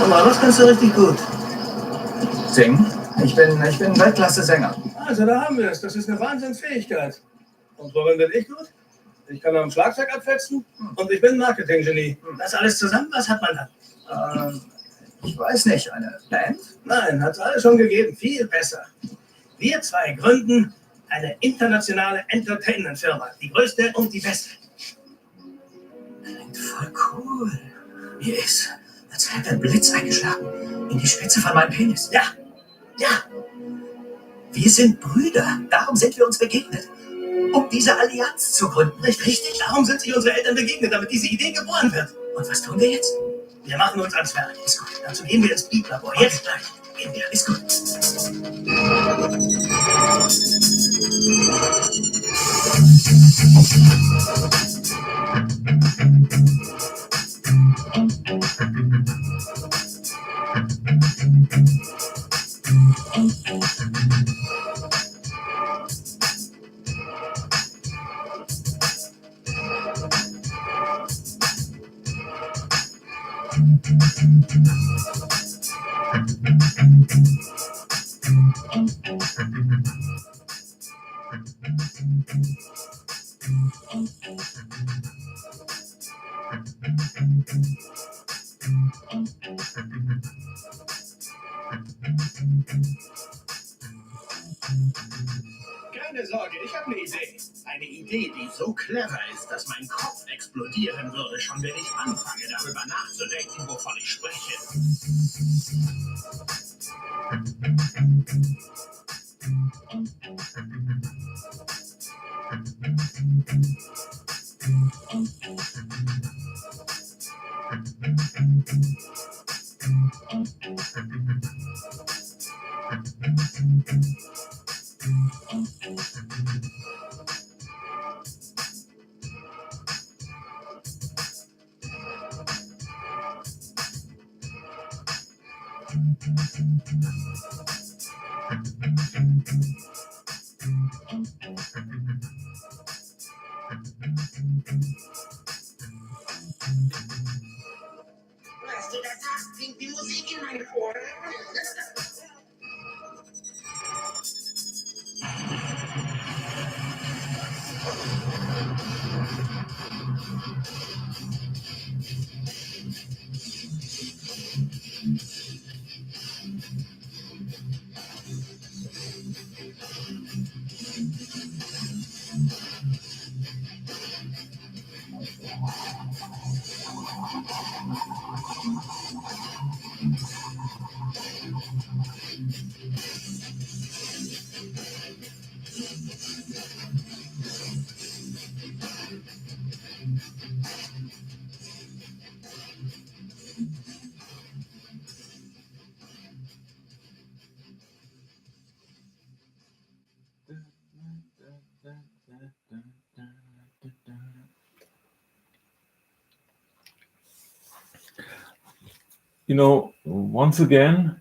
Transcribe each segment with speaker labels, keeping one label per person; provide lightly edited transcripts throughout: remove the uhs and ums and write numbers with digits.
Speaker 1: mal, was kannst du richtig gut?
Speaker 2: Singen? Ich bin Weltklasse-Sänger.
Speaker 1: Also, da haben wir es. Das ist eine Wahnsinnsfähigkeit. Und worin bin ich gut? Ich kann am Schlagzeug abfetzen und ich bin Marketing-Genie. Das alles zusammen, was hat man dann?
Speaker 2: Ich weiß nicht, eine Band?
Speaker 1: Nein, hat es alles schon gegeben. Viel besser. Wir zwei gründen eine internationale Entertainment-Firma. Die größte und die beste.
Speaker 3: Klingt voll cool. Mir ist, als hätte ein Blitz eingeschlagen. In die Spitze von meinem Penis.
Speaker 1: Ja, ja.
Speaker 3: Wir sind Brüder. Darum sind wir uns begegnet. Um diese Allianz zu gründen.
Speaker 1: Richtig. Darum sind sich unsere Eltern begegnet, damit diese Idee geboren wird.
Speaker 3: Und was tun wir jetzt?
Speaker 1: Wir machen uns ans Werk.
Speaker 3: Ist gut.
Speaker 1: Dazu gehen wir ins Beatlabor. Jetzt gleich. Gehen wir.
Speaker 3: Ist gut.
Speaker 1: Keine Sorge, ich habe eine Idee. Eine Idee, die so clever ist, dass mein Kopf explodieren würde, schon wenn ich anfange, darüber nachzudenken, wovon ich spreche.
Speaker 4: Was du da sagst, klingt wie Musik in meinen Ohren.
Speaker 5: You know, once again,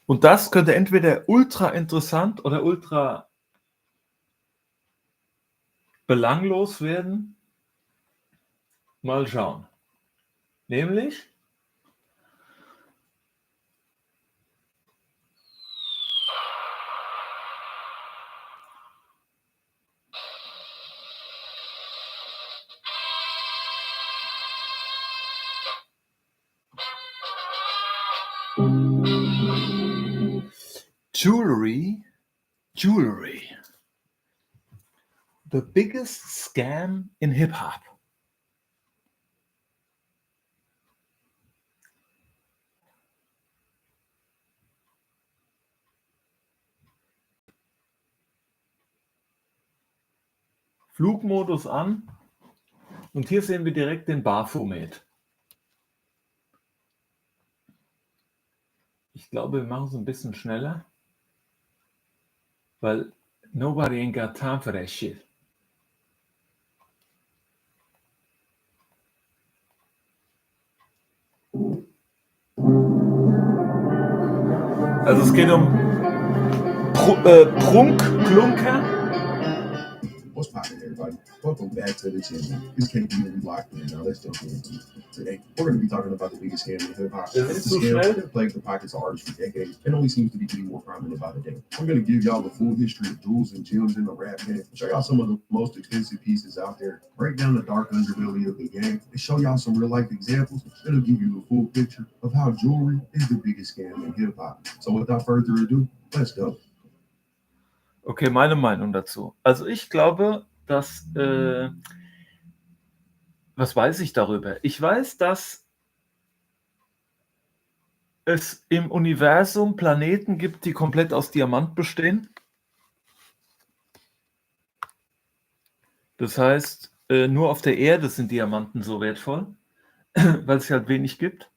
Speaker 5: und das könnte entweder ultra interessant oder ultra belanglos werden. Mal schauen. Nämlich Jewelry. The biggest scam in Hip-Hop. Flugmodus an. Und hier sehen wir direkt den Baphomet. Ich glaube, wir machen es ein bisschen schneller, weil nobody ain't got time for that shit. Also es geht um Prunk, Klunker
Speaker 6: What's poppin', everybody? Welcome back to the channel. It's KP and we locked in. Now let's jump into it. Today, we're going to be talking about the biggest scam in hip hop.
Speaker 5: Is it
Speaker 6: It's a
Speaker 5: too
Speaker 6: scam
Speaker 5: schnell?
Speaker 6: that plagued the pockets of artists for decades and only seems to be getting more prominent by the day. We're going to give y'all the full history of jewels and gems in the rap game, show y'all some of the most expensive pieces out there, break down the dark underbelly of the game, and show y'all some real life examples that'll give you the full picture of how jewelry is the biggest scam in hip hop. So without further ado, let's go.
Speaker 5: Okay, meine Meinung dazu. Also ich glaube, dass, was weiß ich darüber? Ich weiß, dass es im Universum Planeten gibt, die komplett aus Diamant bestehen. Das heißt, nur auf der Erde sind Diamanten so wertvoll, weil es halt wenig gibt.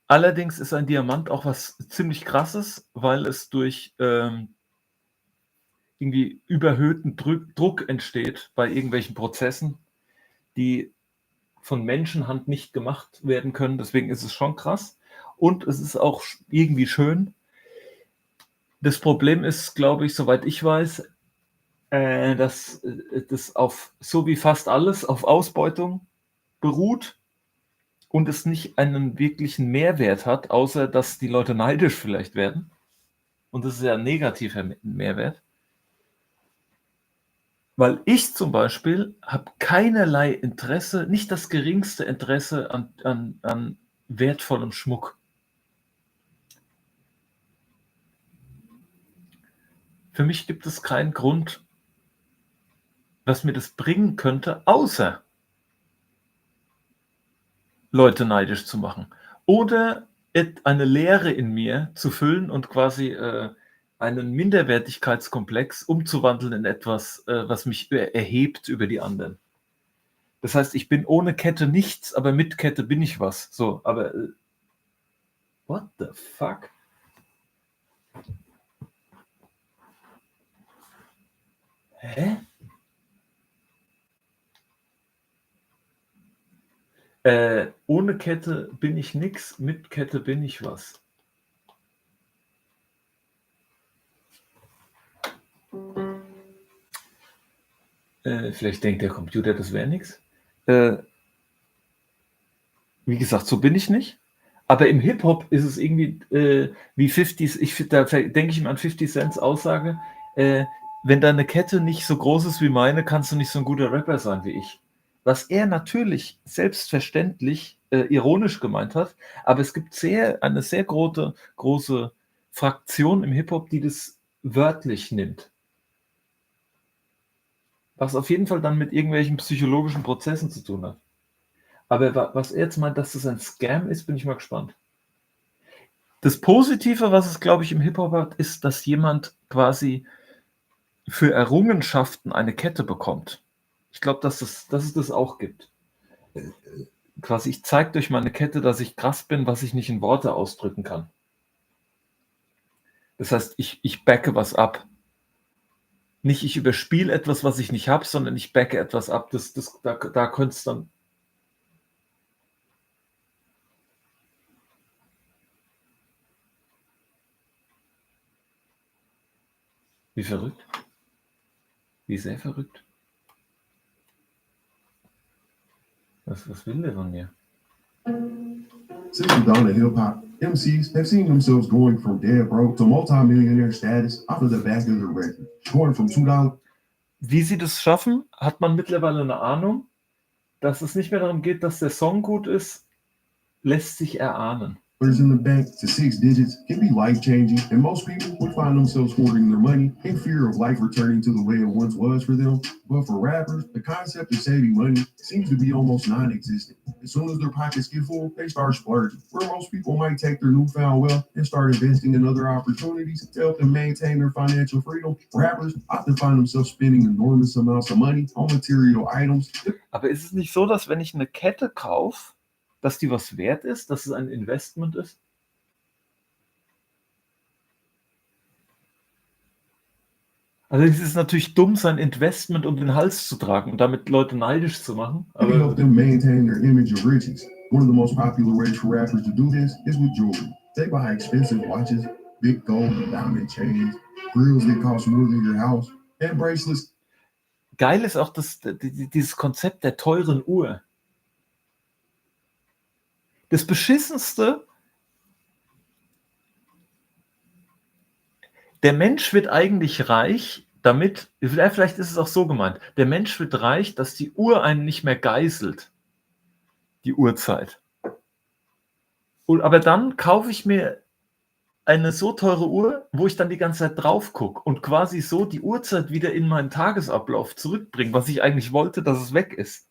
Speaker 5: Allerdings ist ein Diamant auch was ziemlich Krasses, weil es durch irgendwie überhöhten Druck entsteht bei irgendwelchen Prozessen, die von Menschenhand nicht gemacht werden können. Deswegen ist es schon krass. Und es ist auch irgendwie schön. Das Problem ist, glaube ich, soweit ich weiß, dass das auf, so wie fast alles, auf Ausbeutung beruht und es nicht einen wirklichen Mehrwert hat, außer dass die Leute neidisch vielleicht werden. Und das ist ja ein negativer Mehrwert. Weil ich zum Beispiel habe keinerlei Interesse, nicht das geringste Interesse an wertvollem Schmuck. Für mich gibt es keinen Grund, was mir das bringen könnte, außer Leute neidisch zu machen. Oder eine Leere in mir zu füllen und quasi einen Minderwertigkeitskomplex umzuwandeln in etwas, was mich erhebt über die anderen. Das heißt, ich bin ohne Kette nichts, aber mit Kette bin ich was. So, aber what the fuck? Hä? Ohne Kette bin ich nix, mit Kette bin ich was. Vielleicht denkt der Computer, das wäre nichts. Wie gesagt, so bin ich nicht. Aber im Hip-Hop ist es irgendwie wie 50s, da denke ich mir an 50 Cents Aussage, wenn deine Kette nicht so groß ist wie meine, kannst du nicht so ein guter Rapper sein wie ich. Was er natürlich selbstverständlich ironisch gemeint hat, aber es gibt eine sehr große Fraktion im Hip-Hop, die das wörtlich nimmt. Was auf jeden Fall dann mit irgendwelchen psychologischen Prozessen zu tun hat. Aber was er jetzt meint, dass das ein Scam ist, bin ich mal gespannt. Das Positive, was es, glaube ich, im Hip-Hop hat, ist, dass jemand quasi für Errungenschaften eine Kette bekommt. Ich glaube, dass es das auch gibt. Quasi, ich zeige durch meine Kette, dass ich krass bin, was ich nicht in Worte ausdrücken kann. Das heißt, ich backe was ab. Nicht ich überspiele etwas, was ich nicht habe, sondern ich backe etwas ab. Da könnte es dann. Wie verrückt? Wie sehr verrückt? Was will der von mir?
Speaker 6: Since the dawn of hip hop, MCs have seen themselves going from dead broke to multi-millionaire status off of the back of their record, going from $2.
Speaker 5: Wie sie das schaffen, hat man mittlerweile eine Ahnung. Dass es nicht mehr darum geht, dass der Song gut ist, lässt sich erahnen.
Speaker 6: In the bank to 6 digits can be life-changing, and most people would find themselves hoarding their money in fear of life returning to the way it once was for them. But for rappers, the concept of saving money seems to be almost non-existent. As soon as their pockets get full, they start splurging, where most people might take their newfound wealth and start investing in other opportunities to help them maintain their financial freedom. Rappers often find themselves spending enormous amounts of money on material items.
Speaker 5: Aber ist es nicht so, dass wenn ich eine Kette kaufe, dass die was wert ist, dass es ein Investment ist? Also es ist natürlich dumm, sein Investment um den Hals zu tragen und damit Leute neidisch zu machen.
Speaker 6: To help them maintain their image of riches. One of the most popular ways for rappers to do this is with jewelry. They buy expensive watches, big gold and diamond chains, grills that cost more than your house, and bracelets.
Speaker 5: geil ist auch dieses Konzept der teuren Uhr. Das Beschissenste, der Mensch wird eigentlich reich, damit, vielleicht ist es auch so gemeint, der Mensch wird reich, dass die Uhr einen nicht mehr geißelt, die Uhrzeit. Aber dann kaufe ich mir eine so teure Uhr, wo ich dann die ganze Zeit drauf gucke und quasi so die Uhrzeit wieder in meinen Tagesablauf zurückbringe, was ich eigentlich wollte, dass es weg ist.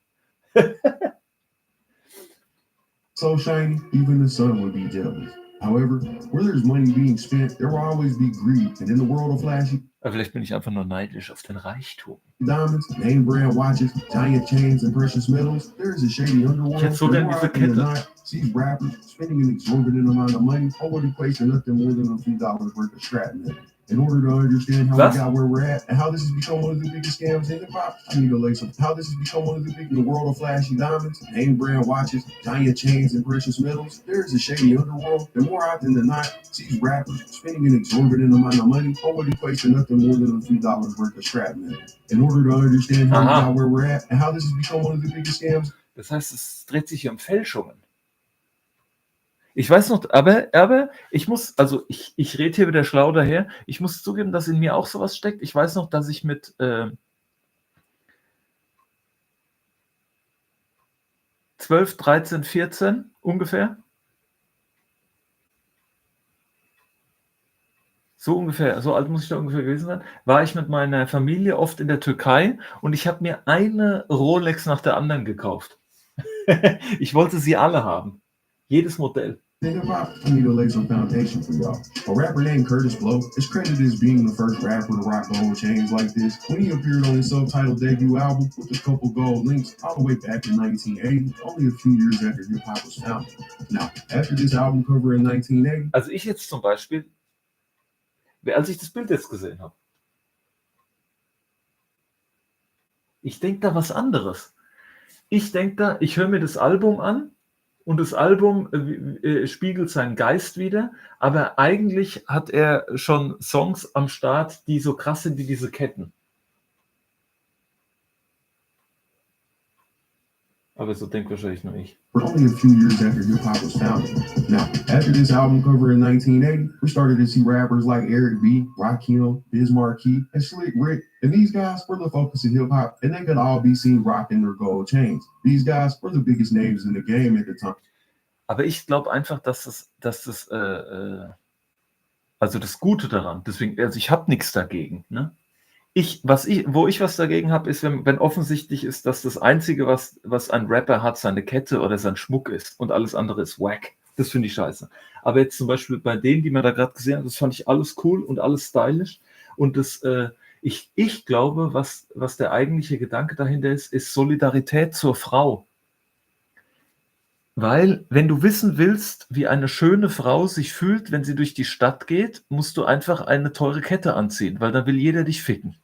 Speaker 6: So shiny, even the sun would be jealous. However, where there's money being spent, there will always be greed. And in the world of flashy
Speaker 5: Aber vielleicht bin ich einfach nur neidisch auf den Reichtum.
Speaker 6: diamonds, name brand watches, giant chains, and precious metals, there is a shady underworld.
Speaker 5: Ich hätte so gern diese Kette.
Speaker 6: Sees rappers spending an exorbitant amount of money, only placing nothing more than a few dollars worth of scrap metal. In order to understand how we got where we're at and how this has become one of the biggest scams in hip hop, I need to lay some. How this has become one of the biggest in the world of flashy diamonds, name brand watches, giant chains, and precious metals. There is a shady underworld that more often than not sees rappers spending an exorbitant amount of money, only placing nothing more than a few dollars worth of scrap metal. In order to understand how we got where we're at and how this has become one of the biggest scams.
Speaker 5: Das heißt, es dreht sich hier um Fälschungen. Ich weiß noch, aber ich muss, also ich rede hier wieder schlau daher, ich muss zugeben, dass in mir auch sowas steckt. Ich weiß noch, dass ich mit 12, 13, 14 ungefähr, so alt muss ich da ungefähr gewesen sein, war ich mit meiner Familie oft in der Türkei und ich habe mir eine Rolex nach der anderen gekauft. Ich wollte sie alle haben. Jedes Modell.
Speaker 6: I need to lay some foundation for y'all. A rapper named Curtis Blow is credited as being the first rapper to rock gold chains like this when he appeared on his self-titled debut album with a couple gold links all the way back in 1980, only a few years after hip-hop was founded. Now, after this album cover in 1980...
Speaker 5: Also ich jetzt zum Beispiel, als ich das Bild jetzt gesehen habe, ich denke da was anderes. Ich denke da, ich höre mir das Album an, und das Album spiegelt seinen Geist wider, aber eigentlich hat er schon Songs am Start, die so krass sind wie diese Ketten. Aber so denkt wahrscheinlich nur ich.
Speaker 6: Only a few years after hip-hop was founded. Now, after this album cover in 1980, we started to see rappers like Eric B., Rakim, Biz Markie, and Slick Rick. And these guys were the focus of hip-hop, and they could all be seen rocking their gold chains. These guys were the biggest names in the game at the time. Aber
Speaker 5: ich glaube einfach, dass also das Gute daran, deswegen, also ich habe nichts dagegen, ne? Wo ich was dagegen habe, ist, wenn offensichtlich ist, dass das Einzige, was ein Rapper hat, seine Kette oder sein Schmuck ist und alles andere ist wack. Das finde ich scheiße. Aber jetzt zum Beispiel bei denen, die man da gerade gesehen hat, das fand ich alles cool und alles stylisch. Und das, ich glaube, was der eigentliche Gedanke dahinter ist Solidarität zur Frau. Weil, wenn du wissen willst, wie eine schöne Frau sich fühlt, wenn sie durch die Stadt geht, musst du einfach eine teure Kette anziehen, weil dann will jeder dich ficken.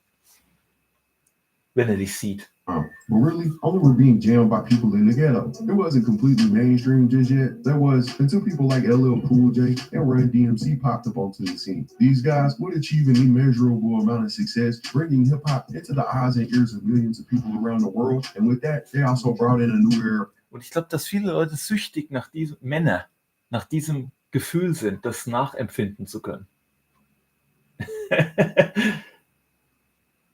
Speaker 5: Wenn er dich sieht.
Speaker 6: But really, only were being jammed by people in the ghetto. It wasn't completely mainstream just yet. That was until people like LL Cool J and Run DMC popped up onto the scene. These guys would achieve an immeasurable amount of success, bringing hip-hop into the eyes and ears of millions of people around the world. And with that, they also brought in a new era.
Speaker 5: Und ich glaube, dass viele Leute süchtig nach diesem, Männer, nach diesem Gefühl sind, das nachempfinden zu können.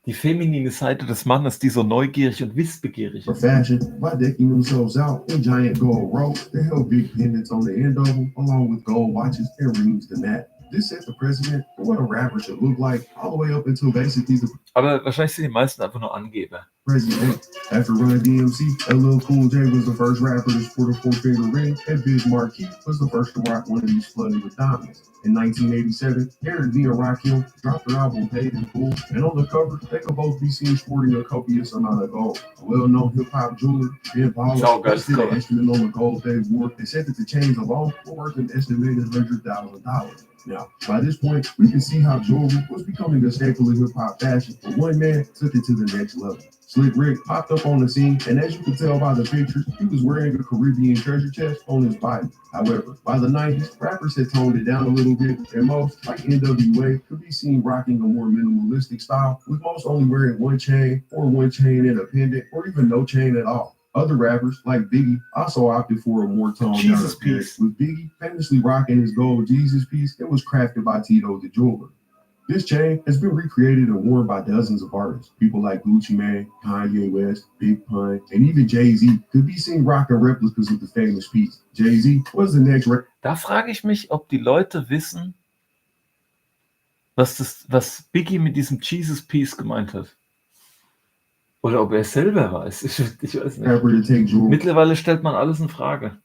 Speaker 5: Die feminine Seite des Mannes, die so neugierig und wissbegierig ist.
Speaker 6: Fashion, by decking themselves out in giant gold ropes, they held big pendants on the end of them, along with gold watches and rings to that. This set the precedent for what a rapper should look like, all the way up until basically the...
Speaker 5: Aber wahrscheinlich sind die meisten einfach nur Angeber.
Speaker 6: President. After Run DMC, LL Cool J was the first rapper to sport a four-finger ring, and Biz Markie was the first to rock one of these flooded with diamonds. In 1987, Eric B. and Rakim dropped their album Paid in Full, and on the cover, they could both be seen sporting a copious amount of gold. A well-known hip-hop jeweler, Ben Paula, listed an estimate on the gold they wore. They said that the chains alone were worth an estimated $100,000. Now, by this point, we can see how jewelry was becoming a staple of hip-hop fashion, but one man took it to the next level. Slick Rick popped up on the scene, and as you can tell by the pictures, he was wearing a Caribbean treasure chest on his body. However, by the 90s, rappers had toned it down a little bit, and most, like NWA, could be seen rocking a more minimalistic style, with most only wearing one chain and a pendant, or even no chain at all. Other rappers, like Biggie, also opted for a more toned down
Speaker 5: Jesus
Speaker 6: appearance,
Speaker 5: piece.
Speaker 6: with Biggie famously rocking his gold Jesus piece that was crafted by Tito the Jeweler. This chain has been recreated and worn by dozens of artists. People like Gucci Mane, Kanye West, Big Pun, and even Jay-Z could be seen rocking replicas of the famous piece. Jay-Z was the next
Speaker 5: Da frage ich mich, ob die Leute wissen, was Biggie mit diesem Jesus Piece gemeint hat. Oder ob er es selber weiß. Ich weiß nicht.
Speaker 6: rapper to take jewelry
Speaker 5: Mittlerweile stellt man alles in Frage.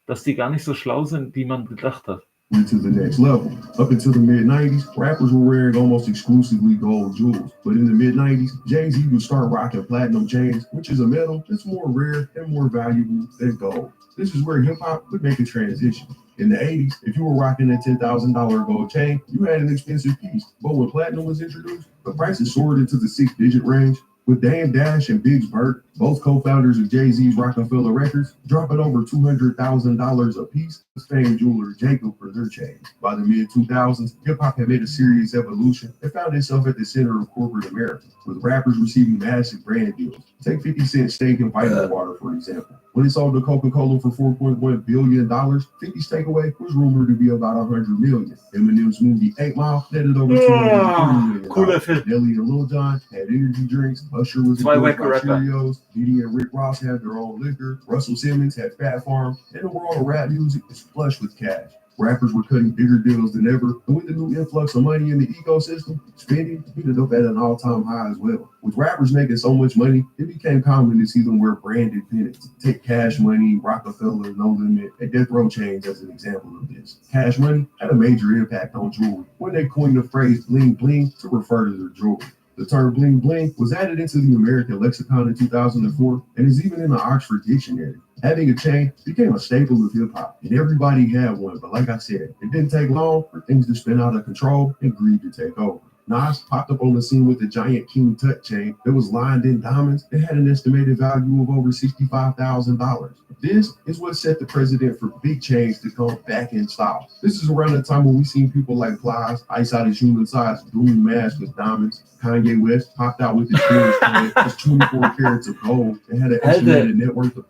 Speaker 5: Dass die gar nicht so schlau sind, wie man gedacht hat.
Speaker 6: to the next level. Up until the mid-90s, rappers were wearing almost exclusively gold jewels. But in the mid-90s, Jay-Z would start rocking platinum chains, which is a metal that's more rare and more valuable than gold. This is where hip-hop would make a transition. In the 80s, if you were rocking a $10,000 gold chain, you had an expensive piece. But when platinum was introduced, the prices soared into the six-digit range. With Dame Dash and Biggs Burke, both co-founders of Jay-Z's Rockefeller Records, dropping over $200,000 a piece, the famed jeweler Jacob for their chains. By the mid-2000s, hip-hop had made a serious evolution and found itself at the center of corporate America, with rappers receiving massive brand deals. Take 50 Cent's stake in Vitamin Water, for example. When it sold to Coca-Cola for $4.1 billion, 50's takeaway was rumored to be about $100 million. Eminem's movie 8 Mile netted over $230 million.
Speaker 5: Cooler Film.
Speaker 6: Nelly and Lil Jon had energy drinks. Usher was
Speaker 5: Zwei
Speaker 6: endorsed
Speaker 5: wacke
Speaker 6: by
Speaker 5: Rapper.
Speaker 6: Cheerios. Diddy and Rick Ross had their own liquor. Russell Simmons had Fat Farm. And the world of rap music was flush with cash. Rappers were cutting bigger deals than ever, and with the new influx of money in the ecosystem, spending heated up at an all-time high as well. With rappers making so much money, it became common to see them wear branded pennants. Take Cash Money, Rockefeller, No Limit, and Death Row chains as an example of this. Cash Money had a major impact on jewelry when they coined the phrase bling bling to refer to their jewelry. The term bling bling was added into the American lexicon in 2004 and is even in the Oxford Dictionary. Having a chain became a staple of hip-hop, and everybody had one, but like I said, it didn't take long for things to spin out of control and greed to take over. Nas popped up on the scene with the giant King Tut chain that was lined in diamonds and had an estimated value of over $65,000. This is what set the precedent for big chains to come back in style. This is around the time when we seen people like Plies ice out his human size doom mask with diamonds. Kanye West popped out with his jewelry chain, his 24 carats of gold, and had an estimated net worth of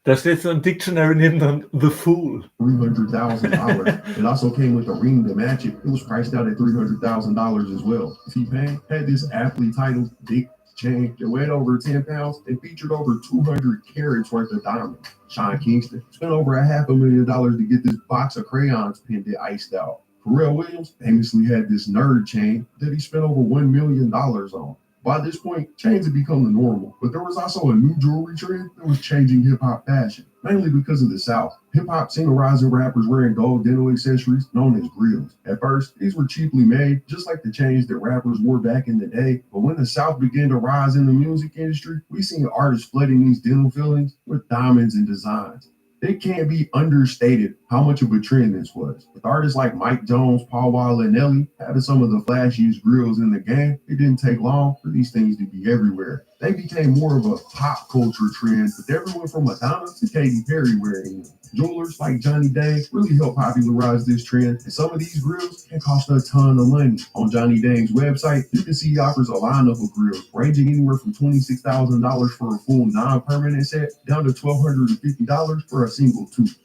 Speaker 5: Da steht so ein Dictionary neben dran, The Fool.
Speaker 6: $300,000. It also came with a ring to match it. It was priced out at $300,000 as well. T-Pain had this aptly titled Dick chain that weighed over 10 pounds and featured over 200 carats worth of diamonds. Sean Kingston spent over $500,000 to get this box of crayons pendant iced out. Pharrell Williams famously had this nerd chain that he spent over $1 million on. By this point, chains had become the normal, but there was also a new jewelry trend that was changing hip-hop fashion, mainly because of the South. Hip-hop seen a rise of rappers wearing gold dental accessories known as grills. At first, these were cheaply made, just like the chains that rappers wore back in the day, but when the South began to rise in the music industry, we seen artists flooding these dental fillings with diamonds and designs. It can't be understated how much of a trend this was. With artists like Mike Jones, Paul Wall, and Nelly having some of the flashiest grills in the game, it didn't take long for these things to be everywhere. They became more of a pop culture trend, with everyone from Madonna to Katy Perry wearing them. Jewelers like Johnny Dang really helped popularize this trend, and some of these grills can cost a ton of money. On Johnny Dang's website, you can see he offers a lineup of grills ranging anywhere from $26,000 for a full non-permanent set down to $1,250 for a single tooth.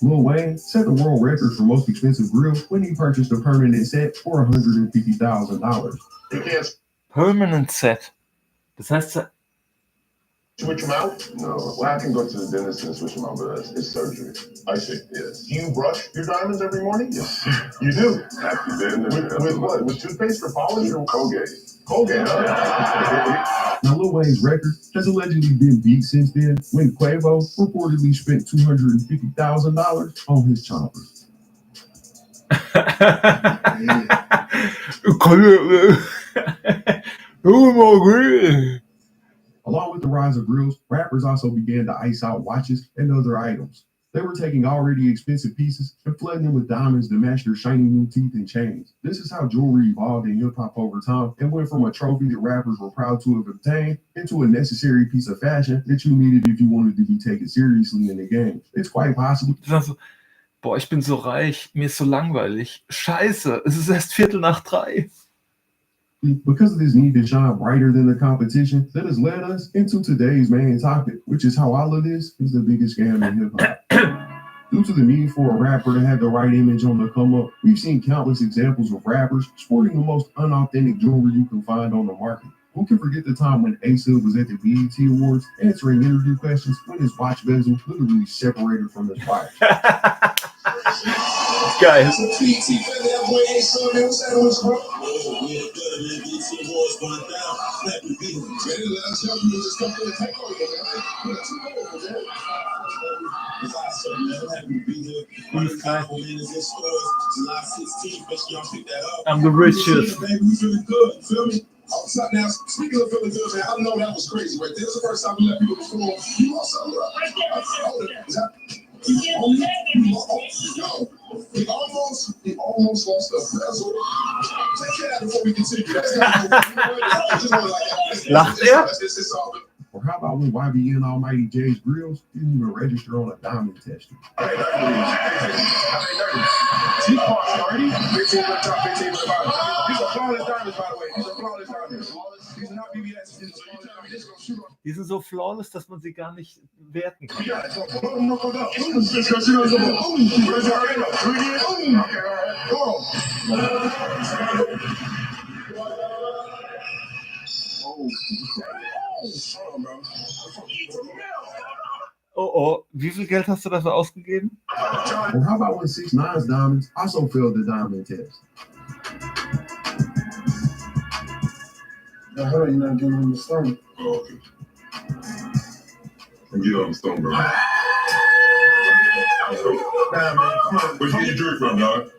Speaker 6: Lil Wayne set the world record for most expensive grill when he purchased a permanent set for $150,000.
Speaker 7: You can't
Speaker 5: Permanent Set. Das heißt,
Speaker 7: switch them out?
Speaker 8: No, well, I can go to the dentist and switch them out, but it's surgery.
Speaker 7: I see.
Speaker 8: Yes.
Speaker 7: Do you brush your diamonds every morning?
Speaker 8: Yes.
Speaker 7: You do?
Speaker 8: After dinner.
Speaker 7: With what? With toothpaste or polish or
Speaker 8: Colgate.
Speaker 7: Colgate? Huh?
Speaker 6: Now, Lil Wayne's record has allegedly been beat since then when Quavo reportedly spent $250,000 on his choppers. Along with the rise of grills, rappers also began to ice out watches and other items. They were taking already expensive pieces and flooding them with diamonds to match their shiny new teeth and chains. This is how jewelry evolved in hip-hop over time and went from a trophy that rappers were proud to have obtained into a necessary piece of fashion that you needed if you wanted to be taken seriously in the game. It's quite possible.
Speaker 5: Also, boah, ich bin so reich, mir ist so langweilig. Scheiße, es ist erst 2:45.
Speaker 6: Because of this need to shine brighter than the competition, that has led us into today's main topic, which is how all of this is the biggest scam in hip-hop. Due to the need for a rapper to have the right image on the come up, we've seen countless examples of rappers sporting the most unauthentic jewelry you can find on the market. Who can forget the time when A-Sub was at the BET Awards answering interview questions when his watch bezel literally separated from his watch?
Speaker 5: Geil. I'm the richest.
Speaker 7: Now, speaking of feeling good, man, I know that was crazy, right? This is the first time we let people perform. You lost something up. He almost lost the bezel. Take care of that before we continue.
Speaker 5: Lacht er?
Speaker 6: Or how about when YBN Almighty J's grills didn't even register on a diamond tester?
Speaker 5: Die sind so flawless, dass man sie gar nicht werten kann. Oh oh, wie viel Geld hast du dafür ausgegeben?
Speaker 6: Or how about when 6ix9ine's diamonds also failed the diamond test?
Speaker 7: I heard you're not getting on the stone. Oh, okay. And get on the stone, bro. Nah, man, come on. Where'd you get your drink from, dog?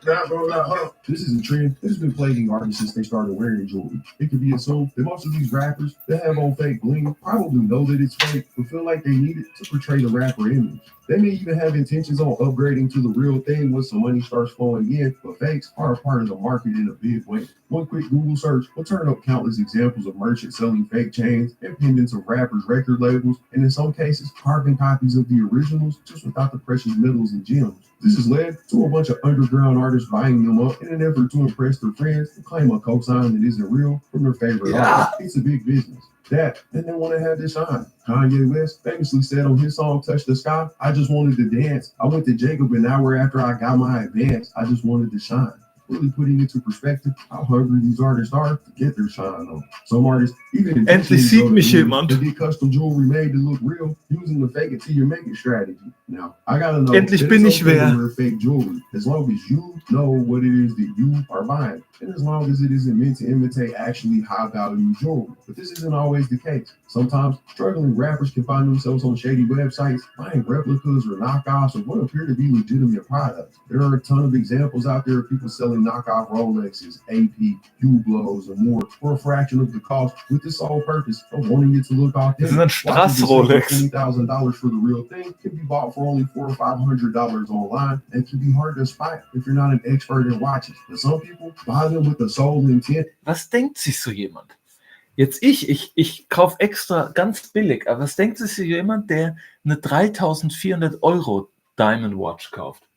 Speaker 7: Nah, bro, nah, hold on.
Speaker 6: This is a trend that has been plaguing artists since they started wearing jewelry. It can be assumed that most of these rappers that have on fake bling probably know that it's fake, but feel like they need it to portray the rapper image. They may even have intentions on upgrading to the real thing once some money starts flowing in, but fakes are a part of the market in a big way. One quick Google search will turn up countless examples of merchants selling fake chains and pendants of rappers' record labels, and in some cases, carbon copies of the originals just without the precious metals and gems. This has led to a bunch of underground artists buying them up in an effort to impress their friends and claim a cosign that isn't real from their favorite artist. It's a big business. That, and they want to have this shine. Kanye West famously said on his song Touch the Sky, I just wanted to dance. I went to Jacob an hour after I got my advance. I just wanted to shine. Really putting into perspective how hungry these artists are to get their shine on. Some artists even
Speaker 5: Endlich sieht mich jemand.
Speaker 6: They get custom jewelry made to look real using the fake it till you make it strategy. Now, I gotta know
Speaker 5: Endlich bin ich wer.
Speaker 6: to wear fake jewelry as long as you know what it is that you are buying, and as long as it isn't meant to imitate actually high value jewelry. But this isn't always the case. Sometimes struggling rappers can find themselves on shady websites buying replicas or knockoffs of what appear to be legitimate products. There are a ton of examples out there of people selling knockoff Rolexes, AP, Hublots, and more for a fraction of the cost with the sole purpose of wanting it to look authentic.
Speaker 5: Das ist ein Strass-Rolex.
Speaker 6: $20,000 for the real thing can be bought for only $400 or $500 online and can be hard to spot if you're not an expert in watches. But some people buy them with the sole intent.
Speaker 5: Was denkt sich so jemand? Jetzt ich kaufe extra ganz billig, aber was denkt sich so jemand, der eine 3.400 € Diamond Watch kauft?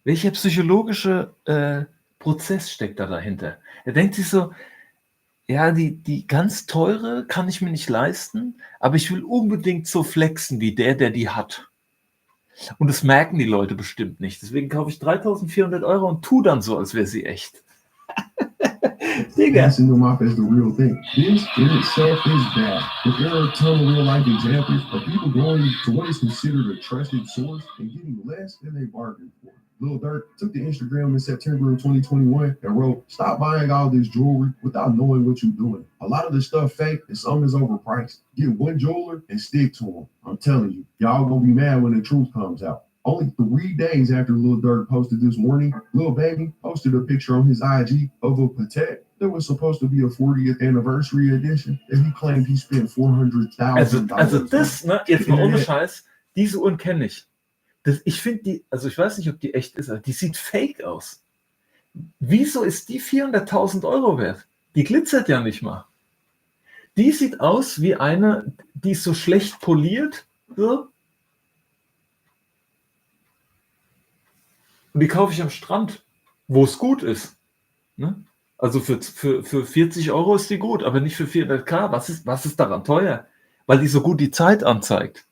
Speaker 5: Welcher psychologische Prozess steckt da dahinter? Er denkt sich so, ja, die ganz teure kann ich mir nicht leisten, aber ich will unbedingt so flexen wie der die hat. Und das merken die Leute bestimmt nicht. Deswegen kaufe ich 3.400 € und tu dann so, als wäre sie echt. Digga.
Speaker 6: Passing them off as the real thing. This in itself is bad. But there are a ton of real life examples of people going to what is considered a trusted source and getting less than they bargained for. Lil Durk took to Instagram in September of 2021 and wrote, "Stop buying all this jewelry without knowing what you're doing. A lot of the stuff fake and some is overpriced. Get one jeweler and stick to him. I'm telling you, y'all gonna be mad when the truth comes out." Only 3 days after Lil Durk posted this warning, Lil Baby posted a picture on his IG of a Patek There was supposed to be a 40th anniversary edition that he claimed he spent $400,000
Speaker 5: Also das, ne, jetzt mal ohne
Speaker 6: Internet.
Speaker 5: Scheiß, diese Uhren kenne ich. Ich finde die, also ich weiß nicht, ob die echt ist, aber die sieht fake aus. Wieso ist die 400.000 Euro wert? Die glitzert ja nicht mal. Die sieht aus wie eine, die ist so schlecht poliert. So. Und die kaufe ich am Strand, wo es gut ist. Ne? Also für 40 Euro ist die gut, aber nicht für 400.000. Was ist daran teuer? Weil die so gut die Zeit anzeigt.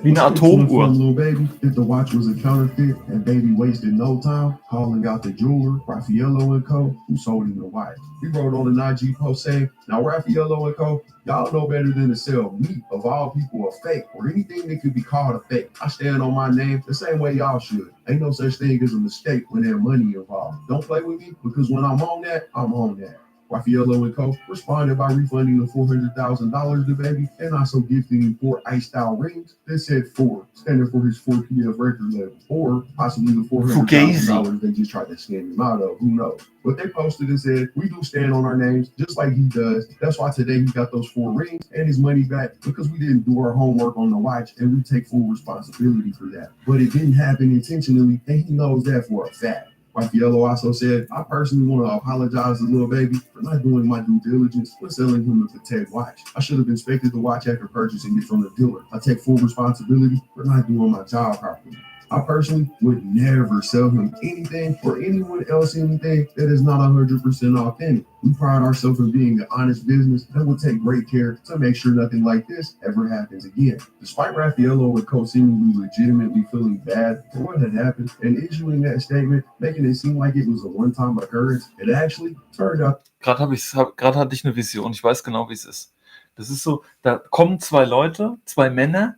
Speaker 5: Wie eine Atomuhr.
Speaker 6: Little baby, if the watch was a counterfeit and baby wasted no time calling out the jeweler, Raffaello & Co., who sold him the watch. He wrote on an IG post saying, now Raffaello & Co., y'all know better than to sell me, of all people, a fake or anything that could be called a fake. I stand on my name the same way y'all should. Ain't no such thing as a mistake when there's money involved. Don't play with me because when I'm on that, I'm on that. Raffaello & Co. responded by refunding the $400,000 to baby and also gifting him 4 ice-style rings that said 4, standing for his 4 PF record level, or possibly the $400,000 they just tried to scam him out of. Who knows? But they posted and said, we do stand on our names just like he does. That's why today he got those 4 rings and his money back because we didn't do our homework on the watch and we take full responsibility for that. But it didn't happen intentionally and he knows that for a fact. Raffaello also said, I personally want to apologize to little baby for not doing my due diligence when selling him the Patek watch. I should have inspected the watch after purchasing it from the dealer. I take full responsibility for not doing my job properly. I personally would never sell him anything or anyone else anything that is not 100% authentic. We pride ourselves in being an honest business and will take great care to make sure nothing like this ever happens again. Despite Raffaello and Co. seemingly legitimately feeling bad for what had happened and issuing that statement, making it seem like it was a one-time occurrence, it actually turned out.
Speaker 5: Gerade hatte ich eine Vision, ich weiß genau, wie es ist. Das ist so, da kommen 2 Leute, 2 Männer,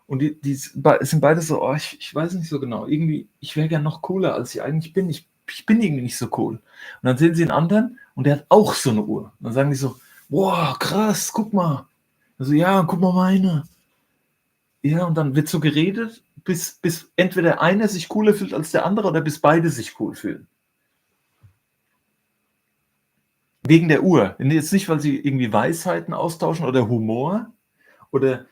Speaker 5: und die sind beide so, oh, ich weiß nicht so genau, irgendwie, ich wäre gern noch cooler, als ich eigentlich bin. Ich bin irgendwie nicht so cool. Und dann sehen sie einen anderen und der hat auch so eine Uhr. Und dann sagen die so, wow, krass, guck mal. Also ja, guck mal meine. Ja, und dann wird so geredet, bis entweder einer sich cooler fühlt als der andere oder bis beide sich cool fühlen. Wegen der Uhr. Jetzt nicht, weil sie irgendwie Weisheiten austauschen oder Humor oder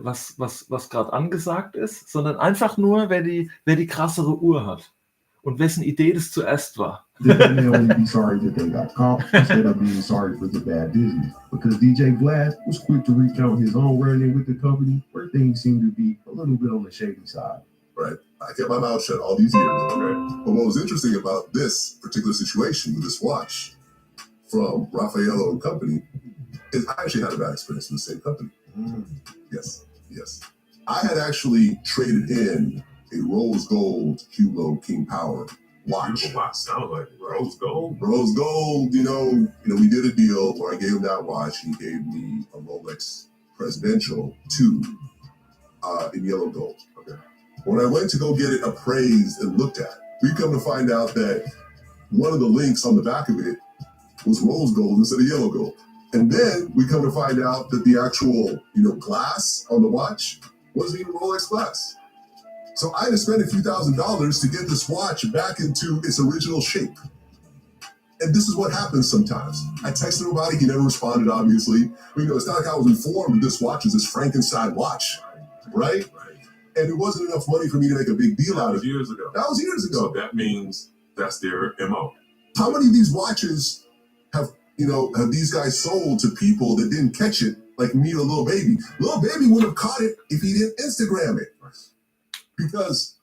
Speaker 5: was gerade angesagt ist, sondern einfach nur, wer die krassere Uhr hat und wessen Idee das zuerst war.
Speaker 6: They may only be sorry that they got caught instead of being sorry for the bad business. Because DJ Vlad was quick to recount his own run-in with the company where things seemed to be a little bit on the shady side.
Speaker 7: Right. I kept my mouth shut all these years. Okay. But what was interesting about this particular situation with this watch from Raffaello and Company is I actually had a bad experience with the same company. Yes. I had actually traded in a rose gold Hugo King Power watch.
Speaker 8: Beautiful watch. Sounds like rose gold.
Speaker 7: Rose gold, you know, we did a deal where I gave him that watch. He gave me a Rolex Presidential 2 in yellow gold. Okay. When I went to go get it appraised and looked at, we come to find out that one of the links on the back of it was rose gold instead of yellow gold. And then we come to find out that the actual, glass on the watch wasn't even Rolex glass. So I had to spend a few $1,000s to get this watch back into its original shape. And this is what happens sometimes. I texted him about it. He never responded, obviously. But, it's not like I was informed that this watch is this Frankenstein watch, right? And it wasn't enough money for me to make a big deal out of it.
Speaker 8: Years ago.
Speaker 7: That was years ago.
Speaker 8: So that means that's their MO.
Speaker 7: How many of these watches have these guys sold to people that didn't catch it, like me or Lil Baby? Lil Baby would have caught it if he didn't Instagram it. Because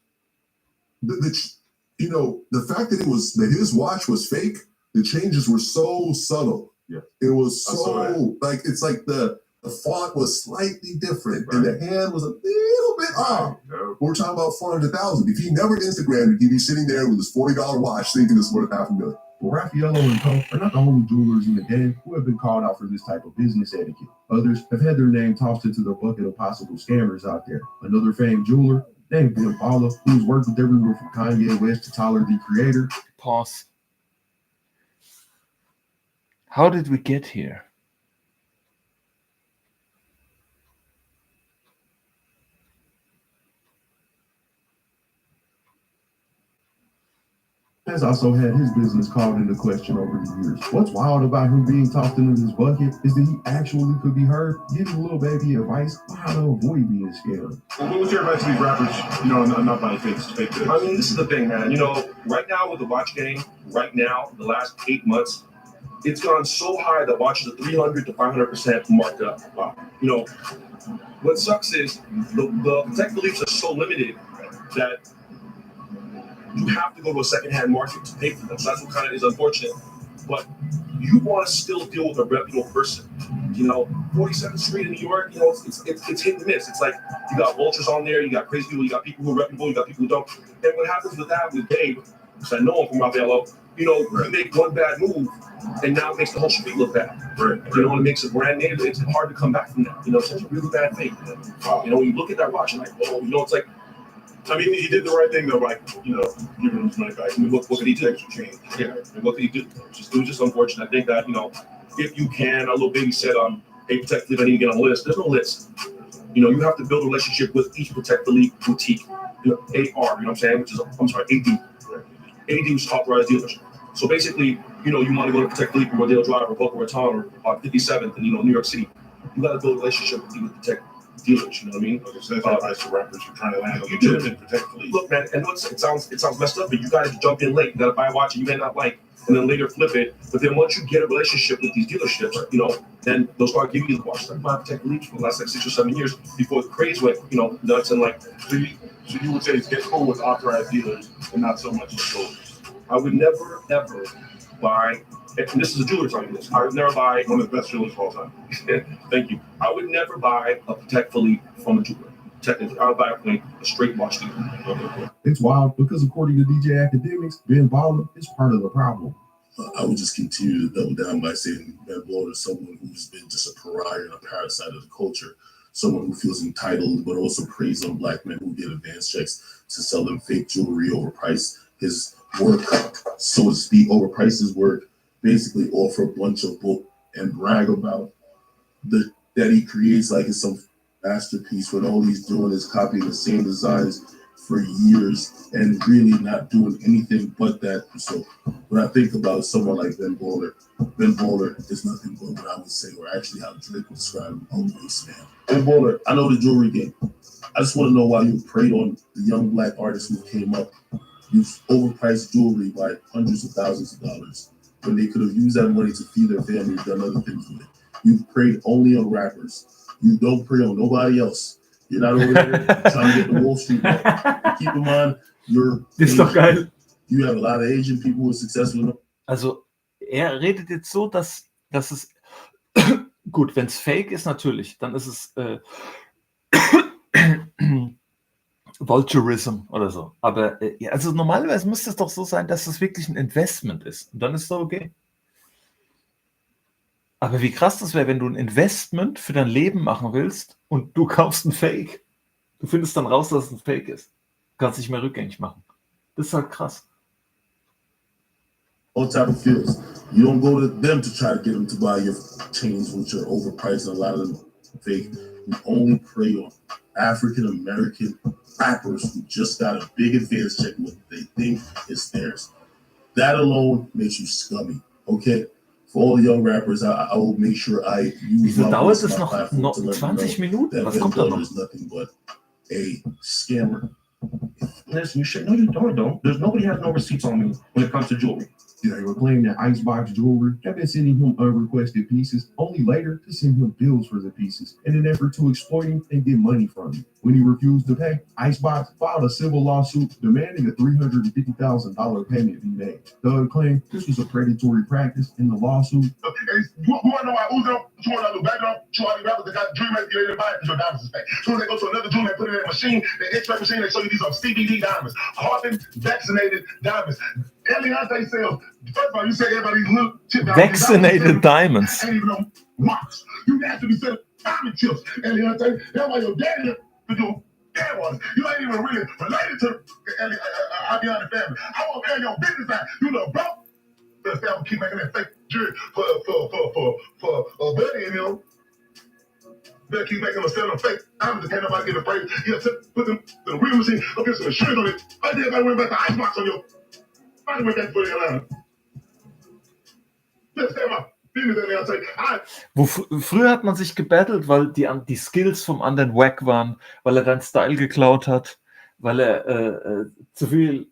Speaker 7: the fact that his watch was fake, the changes were so subtle.
Speaker 8: Yeah.
Speaker 7: It was so it's like the font was slightly different and the hand was a little bit off.
Speaker 8: No.
Speaker 7: We're talking about 400,000. If he never Instagrammed it, he'd be sitting there with his $40 watch thinking it's worth $500,000.
Speaker 6: Well, Raffaello and Co. are not the only jewelers in the game who have been called out for this type of business etiquette. Others have had their name tossed into the bucket of possible scammers out there. Another famed jeweler named Bill Paula, who's worked with everyone from Kanye West to Tyler, the Creator.
Speaker 5: Pause. How did we get here?
Speaker 6: has also had his business called into question over the years. What's wild about him being tossed into this bucket is that he actually could be heard giving little baby advice on how to avoid being scammed.
Speaker 9: Well, what was your advice to these rappers, not buying fake goods? I mean, this is the thing, man. Right now with the watch game, the last 8 months, it's gone so high that watches are 300 to 500% marked up. Wow. What sucks is the tech beliefs are so limited that you have to go to a secondhand market to pay for them. So that's what kind of is unfortunate. But you want to still deal with a reputable person. 47th Street in New York, it's hit and miss. It's like you got vultures on there, you got crazy people, you got people who are reputable, you got people who don't. And what happens with that with Dave, because I know him from Ravello, you make one bad move, and now it makes the whole street look bad. Right. It makes a brand name. It's hard to come back from that. It's such a really bad thing. When you look at that watch, you're like, oh, it's like. I mean, he did the right thing though, giving him his money back. I mean, what did he do? Yeah. And what did he do? It was just unfortunate. I think that if you can, a little baby said, "Hey, Protect Elite, I need to get on a list." There's no list. You have to build a relationship with each Protect Elite boutique. AR, what I'm saying? Which is, I'm sorry, AD. AD was authorized dealers. So basically, you want to go to Protect Elite or Rodeo Drive or Boca Raton or 57th in New York City. You got to build a relationship with Protect dealers. You know what I mean? Okay, so that's advice for rappers who are trying to land on the and Protect Elite. Look, man, and it sounds messed up, but you got to jump in late. You got to buy a watch you may not like, and then later flip it. But then once you get a relationship with these dealerships, then they'll start giving you the watch. Like buy Protect Elite for the last 6 or 7 years before the craze went, nuts and like. So you would say get cool with authorized dealers and not so much with stores.
Speaker 3: I would never, ever buy, and this is a jeweler telling me this, I would never buy
Speaker 9: one of the best jewelers of all time.
Speaker 3: Thank you. I would never buy a Patek Philippe from a jeweler. Technically, I would buy a straight watch dealer.
Speaker 6: It's wild because according to DJ Academics, Ben Baller is part of the problem.
Speaker 7: I would just continue to double down by saying Ben Baller is someone who's been just a pariah and a parasite of the culture. Someone who feels entitled, but also preys on black men who get advance checks to sell them fake jewelry, overprice his work, so to speak, overprice his work, basically offer a bunch of book and brag about that he creates like it's some masterpiece when all he's doing is copying the same designs for years and really not doing anything but that. So when I think about someone like Ben Baller is nothing but what I would say, or actually how Drake would describe him, a waste man. Ben Baller, I know the jewelry game. I just want to know why you preyed on the young black artists who came up. You've overpriced jewelry by hundreds of thousands of dollars when they could have used that money to feed their family and done other things with it. You've preyed only on rappers. You don't prey on nobody else. You're not over there trying to get the Wall Street back. Keep in mind,
Speaker 5: Das ist doch geil.
Speaker 7: You have a lot of Asian people who are successful.
Speaker 5: Also, er redet jetzt so, dass es gut, wenn es fake ist, natürlich, dann ist es Vulturism oder so. Aber also normalerweise müsste es doch so sein, dass es wirklich ein Investment ist. Und dann ist es doch okay. Aber wie krass das wäre, wenn du ein Investment für dein Leben machen willst und du kaufst ein Fake. Du findest dann raus, dass es ein Fake ist. Du kannst nicht mehr rückgängig machen. Das ist halt krass.
Speaker 7: All type of fields. You don't go to them to try to get them to buy your chains, which are overpriced and a lot of them fake. You only prey on African American rappers who just got a big advance check what they think is theirs. That alone makes you scummy, okay? For all the young rappers, I will make sure I use
Speaker 5: Wieso dauert es noch 20 Minuten? Was kommt da noch?
Speaker 7: Is nothing but a scammer.
Speaker 3: Listen, you should know you don't. There's nobody has no receipts on me when it comes to jewelry.
Speaker 6: They were claiming that Icebox Jewelry had been sending him unrequested pieces, only later to send him bills for the pieces in an effort to exploit him and get money from him. When he refused to pay, Icebox filed a civil lawsuit demanding a $350,000 payment be made. Thug claimed this was a predatory practice in the lawsuit.
Speaker 9: You want to know why Uzo, you want to know background, all these rappers that got dream rate, get buy it because your diamonds is fake. As soon as they go to another jeweler and put it in a machine, the X-ray machine, they show you these are CBD diamonds, carbon vaccinated diamonds. Eliante sells. First of all, you say everybody's little chip diamonds.
Speaker 5: Vaccinated diamonds.
Speaker 9: Ain't even no marks. You naturally selling diamond chips. Eliante, that's why your daddy to do damn ones. You ain't even really related to the Abiani family. I won't tell your business out. You little broke. The family keep making that fake jewelry for Buddy and him. They'll keep making them selling fake diamonds. Can't nobody get afraid. You have to put them in the real machine. Go get some insurance on it. I did everybody worry about the icebox on your
Speaker 6: I can make that for Atlanta. Let's have my business in there. I'll say,
Speaker 5: Früher hat man sich gebettelt, weil die Skills vom anderen wack waren, weil er deinen Style geklaut hat, weil er zu viel,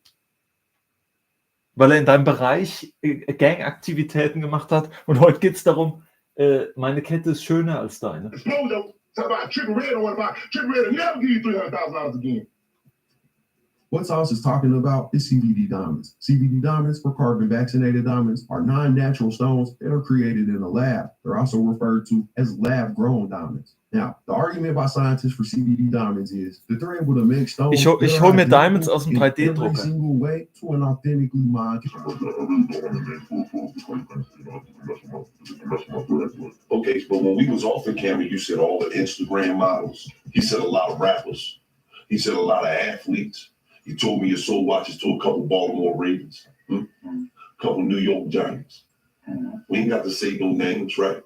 Speaker 5: weil er in deinem Bereich Gangaktivitäten gemacht hat. Und heute geht es darum, meine Kette ist schöner als deine.
Speaker 6: Talk about Triple Red or what about Triple Red will never give you $300,000 again.
Speaker 7: What Sauce is talking about is CBD diamonds. CBD diamonds, or carbon-vaccinated diamonds, are non-natural stones that are created in a lab. They're also referred to as lab-grown diamonds. Now, the argument by scientists for CBD diamonds is that they're able to make stones.
Speaker 5: Ich hol mir Diamonds aus dem 3D-Drucker.
Speaker 7: Single way to an authentically mined.
Speaker 8: Okay, but when we was off the camera, you said all the Instagram models. He said a lot of rappers. He said a lot of athletes. You told me you sold watches to a couple Baltimore Ravens, a couple New York Giants. We ain't got to say no names, right?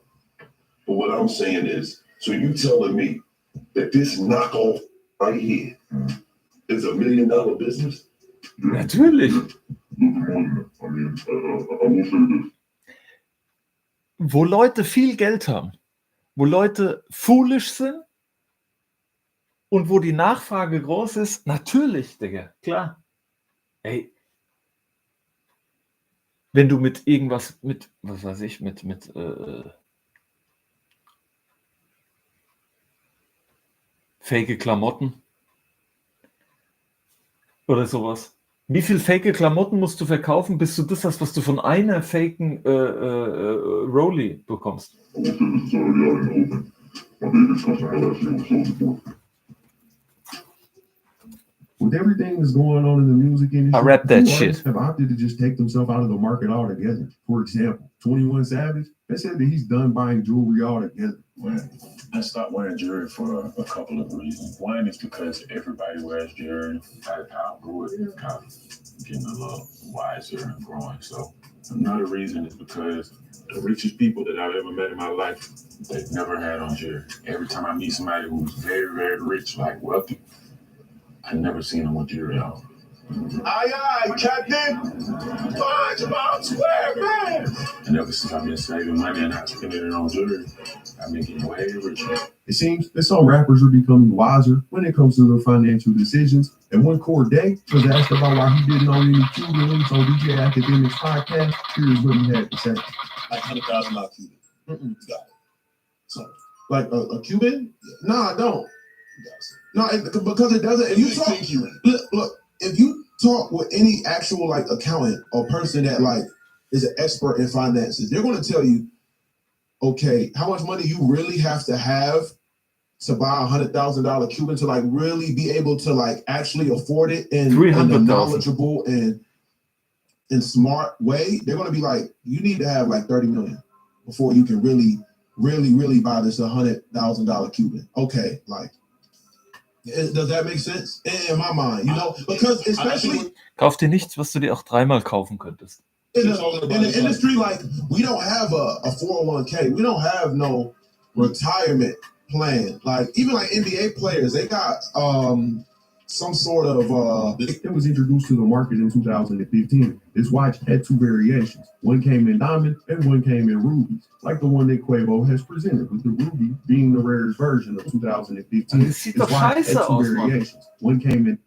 Speaker 8: But what I'm saying is, so you telling me that this knockoff right here is $1 million business?
Speaker 5: Natürlich. Wo Leute viel Geld haben, wo Leute foolish sind und wo die Nachfrage groß ist, natürlich, Digga, klar. Ey, wenn du mit irgendwas, mit, was weiß ich, mit fake Klamotten oder sowas. Wie viel fake Klamotten musst du verkaufen, bis du das hast, was du von einer faken Rolli bekommst?
Speaker 7: With everything that's going on in the music industry,
Speaker 5: I rap that
Speaker 7: people
Speaker 5: shit.
Speaker 7: have opted to just take themselves out of the market altogether. For example, 21 Savage, they said that he's done buying jewelry altogether.
Speaker 10: Well, I stopped wearing jewelry for a couple of reasons. One is because everybody wears jewelry. I outgrew it, kind of getting a little wiser and growing. So another reason is because the richest people that I've ever met in my life, they've never had on jewelry. Every time I meet somebody who's very, very rich, like wealthy, I've never seen them with jewelry on.
Speaker 6: Aye, Captain. Fudge about square, man.
Speaker 10: And ever since I've been saving money and not spending it on jewelry, I've been getting way richer.
Speaker 7: It seems that some rappers are becoming wiser when it comes to their financial decisions. And one Corday was asked about why he didn't own any Cuban links on DJ Academic's podcast. Here's what he had to say.
Speaker 11: Like $100,000 Cuban. Got it. So, like a Cuban? No, I don't. No, because it doesn't. If you talk, look, if you talk with any actual like accountant or person that like is an expert in finances, they're going to tell you, okay, how much money you really have to buy $100,000 Cuban to like really be able to like actually afford it in a knowledgeable and smart way. They're going to be like, you need to have like 30 million before you can really buy this $100,000 Cuban. Okay, like. Does that make sense? In my mind, you know, because especially
Speaker 5: Kauf dir nichts, was du dir auch dreimal kaufen könntest.
Speaker 11: In the industry, like we don't have a 401k, we don't have no retirement plan. Like even like NBA players, they got some sort of
Speaker 7: it was introduced to the market in 2015. This watch had two variations. One came in diamond and one came in rubies, like the one that Quavo has presented, with the ruby being the rarest version of 2015.
Speaker 5: Das sieht doch scheiße aus, Mann.
Speaker 7: One came in.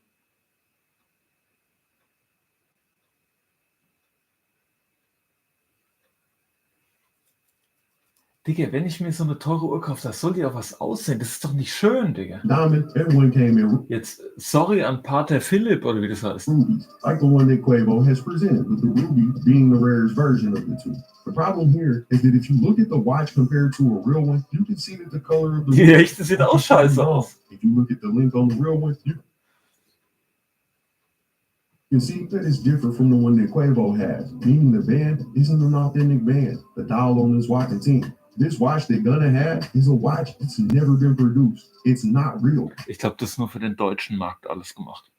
Speaker 5: Digga, wenn ich mir so eine teure Uhr kaufe, das soll ja auch was aussehen. Das ist doch nicht schön, Digga. Jetzt, sorry an Pater Philipp, oder wie das heißt.
Speaker 7: Like the one that Quavo has presented, with the ruby being the rarest version of the two. The problem here is that if you look at the watch compared to a real one, you can see that the color of the
Speaker 5: Die echte sieht auch scheiße aus.
Speaker 7: If you look at the link on the real one, you can see that it's different from the one that Quavo has, meaning the band isn't an authentic band. The dial on this watch and team. This watch they're gonna have is a watch that's never been produced. It's not real.
Speaker 5: Ich glaube, das ist nur für den deutschen Markt alles gemacht.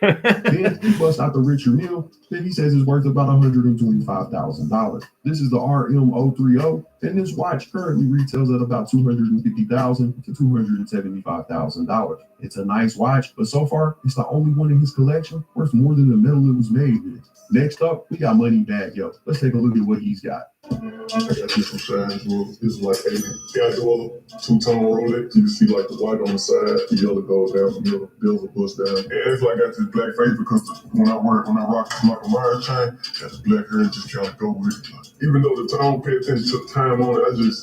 Speaker 7: Then he busts out the Richard Mille that he says is worth about $125,000. This is the RM030, and this watch currently retails at about $250,000 to $275,000. It's a nice watch, but so far it's the only one in his collection worth more than the metal it was made with.
Speaker 6: Next up, we got Moneybagg Yo. Let's take a look at what he's got.
Speaker 7: I got this from Shine Jewel. This is like a casual two-tone Rolex. You can see like the white on the side, the yellow goes down, the middle, bills are bust down. And it's like I got this black face because when I rock this Michael Myers chain, got this black hair and just kind of go with it. Even though the tone pay attention to the time on it, it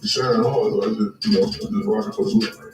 Speaker 7: shine hard, so I just rock it for the look.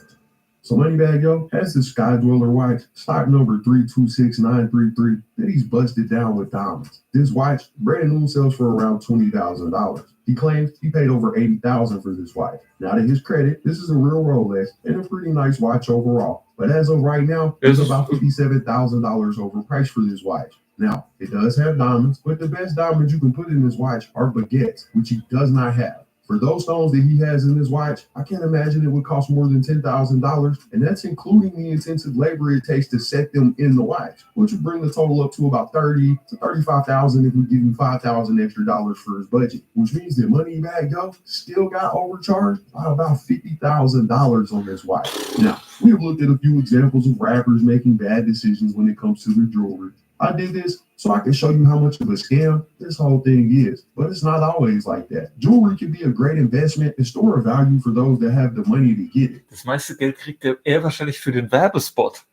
Speaker 6: So Moneybagg Yo has this Sky Dweller watch, stock number 326933, that he's busted down with diamonds. This watch, brand new, sells for around $20,000. He claims he paid over $80,000 for this watch. Now, to his credit, this is a real Rolex and a pretty nice watch overall. But as of right now, it's about $57,000 overpriced for this watch. Now, it does have diamonds, but the best diamonds you can put in this watch are baguettes, which he does not have. For those stones that he has in his watch, I can't imagine it would cost more than $10,000, and that's including the intensive labor it takes to set them in the watch, which would bring the total up to about $30,000 to $35,000 if we give him $5,000 extra dollars for his budget, which means that Moneybagg Yo still got overcharged by about $50,000 on this watch. Now, we have looked at a few examples of rappers making bad decisions when it comes to their jewelry. I did this so I can show you how much of a scam this whole thing is. But it's not always like that. Jewelry can be a great investment and store of value for those that have the money to get it.
Speaker 5: Das meiste Geld kriegt er wahrscheinlich für den Werbespot.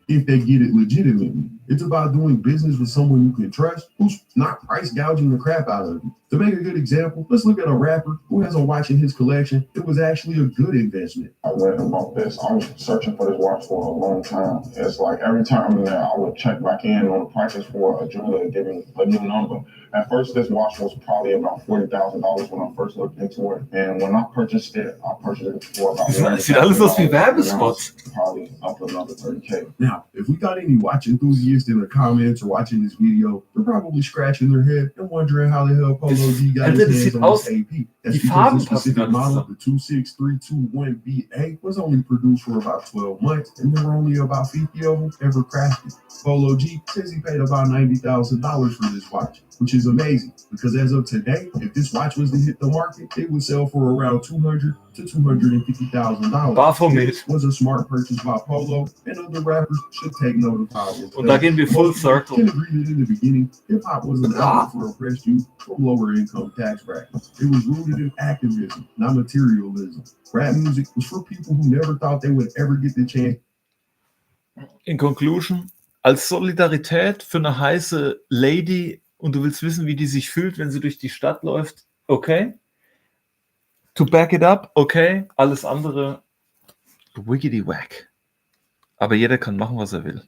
Speaker 6: If they get it legitimately. It's about doing business with someone you can trust who's not price gouging the crap out of you. To make a good example, let's look at a rapper who has a watch in his collection. It was actually a good investment.
Speaker 10: I read about this. I was searching for this watch for a long time. It's like every time that I would check back in on the prices for a jeweler and give me a new number. At first, this watch was probably about $40,000 when I first looked into it. And when I purchased it for about
Speaker 5: Sieht alles aus wie Werbespots.
Speaker 10: Probably up another $30K.
Speaker 6: Now, if we got any watch enthusiasts in the comments or watching this video, they're probably scratching their head and wondering how the hell Polo G got his hands on this AP. That's because the specific model, the 26321BA, was only produced for about 12 months, and there were only about 50 of them ever crafted. Polo G says he paid about $90,000 for this watch, which is amazing because as of today, if this watch was to hit the market, it would sell for around $200,000 to $250,000.
Speaker 5: Baphomet.
Speaker 6: This was a smart purchase by Polo, and other rappers should take note of how it
Speaker 5: Und da gehen wir full circle.
Speaker 6: can agree that in the beginning, hip-hop was an outlet for oppressed youth from lower income tax brackets. It was rooted in activism, not materialism. Rap music was for people who never thought they would ever get the chance.
Speaker 5: In Conclusion, als Solidarität für eine heiße Lady und du willst wissen, wie die sich fühlt, wenn sie durch die Stadt läuft, okay. To back it up, okay. Alles andere, wiggity whack. Aber jeder kann machen, was er will.